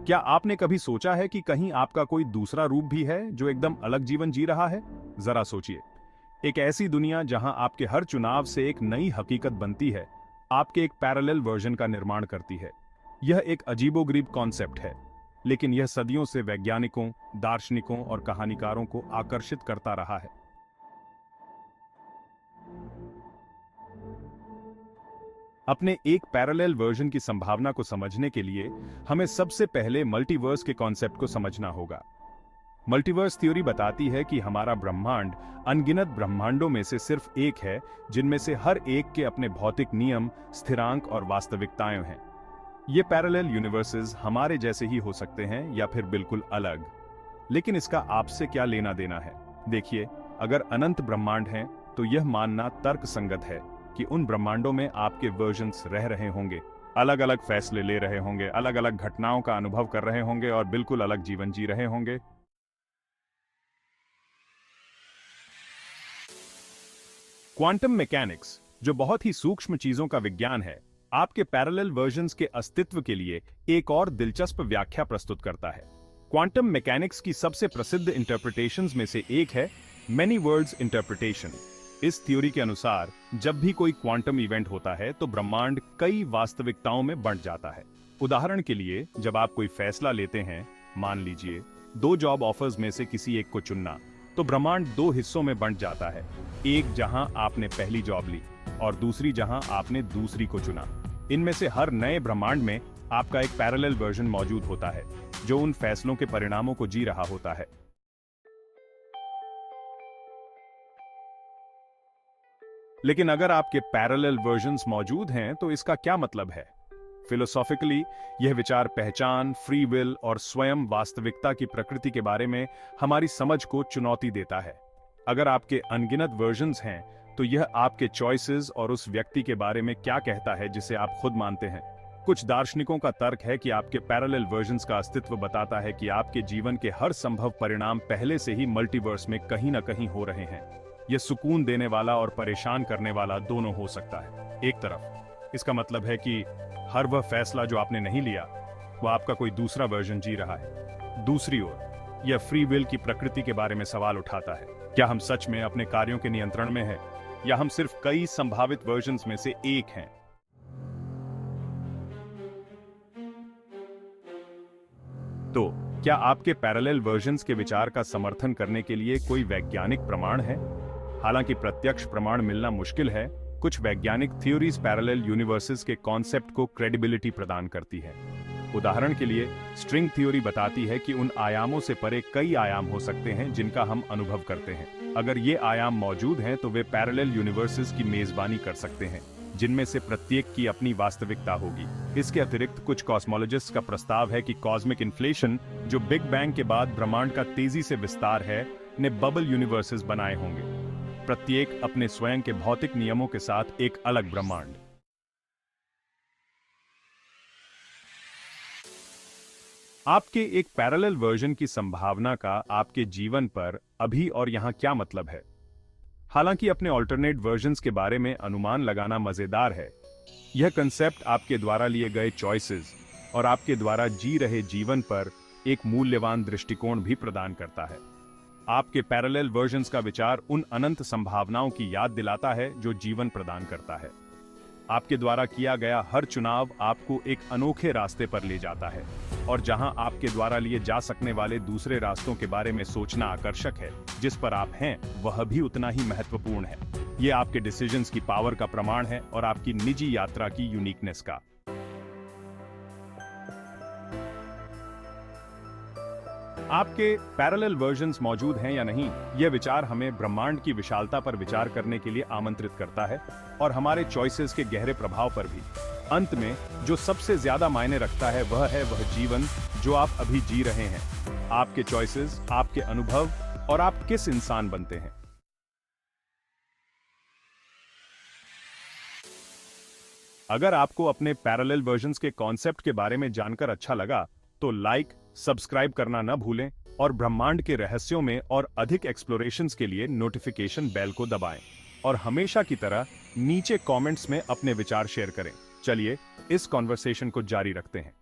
क्या आपने कभी सोचा है कि कहीं आपका कोई दूसरा रूप भी है जो एकदम अलग जीवन जी रहा है? जरा सोचिए। एक ऐसी दुनिया जहां आपके हर चुनाव से एक नई हकीकत बनती है, आपके एक पैरेलल वर्जन का निर्माण करती है। यह एक अजीबोगरीब कॉन्सेप्ट है, लेकिन यह सदियों से वैज्ञानिकों, दार्शनिकों और कहानीकारों को आकर्षित करता रहा है। अपने एक पैरेलल वर्जन की संभावना को समझने के लिए हमें सबसे पहले मल्टीवर्स के कॉन्सेप्ट को समझना होगा। मल्टीवर्स थ्योरी बताती है कि हमारा ब्रह्मांड अनगिनत ब्रह्मांडों में से सिर्फ एक है, जिनमें से हर एक के अपने भौतिक नियम, स्थिरांक और वास्तविकताएं हैं। ये पैरेलल यूनिवर्सेस हमारे जैसे ही हो सकते हैं या फिर बिल्कुल अलग। लेकिन इसका आपसे क्या लेना देना है? देखिए, अगर अनंत ब्रह्मांड हैं, तो यह मानना तर्कसंगत है कि उन ब्रह्मांडों में आपके वर्जन्स रह रहे होंगे, अलग अलग फैसले ले रहे होंगे, अलग अलग घटनाओं का अनुभव कर रहे होंगे और बिल्कुल अलग जीवन जी रहे होंगे। क्वांटम मैकेनिक्स, जो बहुत ही सूक्ष्म चीजों का विज्ञान है, आपके पैरेलल वर्जन्स के अस्तित्व के लिए एक और दिलचस्प व्याख्या प्रस्तुत करता है। क्वांटम मैकेनिक्स की सबसे प्रसिद्ध इंटरप्रिटेशंस में से एक है मेनी वर्ल्ड्स इंटरप्रिटेशन। इस थ्योरी के अनुसार जब भी कोई क्वांटम इवेंट होता है तो ब्रह्मांड कई वास्तविकताओं में बंट जाता है। उदाहरण के लिए, जब आप कोई फैसला लेते हैं, मान लीजिए 2 जॉब ऑफर्स में से किसी एक को चुनना, तो ब्रह्मांड 2 हिस्सों में बंट जाता है। एक जहां आपने पहली जॉब ली और दूसरी जहां आपने दूसरी को चुना। इनमें से हर नए ब्रह्मांड में आपका एक पैरेलल वर्जन मौजूद होता है, जो उन फैसलों के परिणामों को जी रहा होता है। लेकिन अगर आपके पैरेलल वर्जन्स मौजूद हैं, तो इसका क्या मतलब है? फिलोसॉफिकली, यह विचार पहचान, फ्री विल और स्वयं वास्तविकता की प्रकृति के बारे में हमारी समझ को चुनौती देता है। अगर आपके अनगिनत वर्जन्स हैं, तो यह आपके चॉइसेस और उस व्यक्ति के बारे में क्या कहता है जिसे आप खुद मानते हैं। कुछ दार्शनिकों का तर्क है कि आपके पैरेलल वर्जन्स का अस्तित्व बताता है कि आपके जीवन के हर संभव परिणाम पहले से ही मल्टीवर्स में कहीं ना कहीं हो रहे हैं। यह सुकून देने वाला और परेशान करने वाला दोनों हो सकता है। एक तरफ इसका मतलब है कि हर वह फैसला जो आपने नहीं लिया, वह आपका कोई दूसरा वर्जन जी रहा है। दूसरी ओर यह फ्री विल की प्रकृति के बारे में सवाल उठाता है। क्या हम सच में अपने कार्यों के नियंत्रण में हैं, या हम सिर्फ कई संभावित वर्जन्स में से एक हैं? तो क्या आपके पैरेलल वर्जन्स के विचार का समर्थन करने के लिए कोई वैज्ञानिक प्रमाण है? हालांकि प्रत्यक्ष प्रमाण मिलना मुश्किल है, कुछ वैज्ञानिक थ्योरीज पैरेलल यूनिवर्सेस के कॉन्सेप्ट को क्रेडिबिलिटी प्रदान करती है। उदाहरण के लिए, स्ट्रिंग थ्योरी बताती है कि उन आयामों से परे कई आयाम हो सकते हैं जिनका हम अनुभव करते हैं। अगर ये आयाम मौजूद हैं, तो वे पैरेलल यूनिवर्सेस की मेजबानी कर सकते हैं, जिनमें से प्रत्येक की अपनी वास्तविकता होगी। इसके अतिरिक्त कुछ कॉस्मोलॉजिस्ट्स का प्रस्ताव है कि कॉस्मिक इन्फ्लेशन, जो बिग बैंग के बाद ब्रह्मांड का तेजी से विस्तार है, ने बबल यूनिवर्सेस बनाए होंगे, प्रत्येक अपने स्वयं के भौतिक नियमों के साथ एक अलग ब्रह्मांड। आपके एक पैरेलल वर्जन की संभावना का आपके जीवन पर अभी और यहां क्या मतलब है? हालांकि अपने ऑल्टरनेट वर्जन्स के बारे में अनुमान लगाना मजेदार है, यह कंसेप्ट आपके द्वारा लिए गए चॉइसेस और आपके द्वारा जी रहे जीवन पर एक मूल्यवान दृष्टिकोण भी प्रदान करता है। आपके पैरेलल वर्जन्स का विचार उन अनंत संभावनाओं की याद दिलाता है जो जीवन प्रदान करता है। आपके द्वारा किया गया हर चुनाव आपको एक अनोखे रास्ते पर ले जाता है, और जहां आपके द्वारा लिए जा सकने वाले दूसरे रास्तों के बारे में सोचना आकर्षक है, जिस पर आप हैं वह भी उतना ही महत्वपूर्ण है। यह आपके डिसीजंस की पावर का प्रमाण है और आपकी निजी यात्रा की यूनिकनेस का। आपके पैरेलल वर्जन्स मौजूद हैं या नहीं, यह विचार हमें ब्रह्मांड की विशालता पर विचार करने के लिए आमंत्रित करता है, और हमारे चॉइसेस के गहरे प्रभाव पर भी। अंत में जो सबसे ज्यादा मायने रखता है वह जीवन जो आप अभी जी रहे हैं, आपके चॉइसेस, आपके अनुभव और आप किस इंसान बनते हैं। अगर आपको अपने पैरेलल वर्जन्स के कॉन्सेप्ट के बारे में जानकर अच्छा लगा, तो लाइक, सब्सक्राइब करना न भूलें, और ब्रह्मांड के रहस्यों में और अधिक एक्सप्लोरेशंस के लिए नोटिफिकेशन बेल को दबाएं। और हमेशा की तरह नीचे कमेंट्स में अपने विचार शेयर करें। चलिए इस कॉन्वर्सेशन को जारी रखते हैं।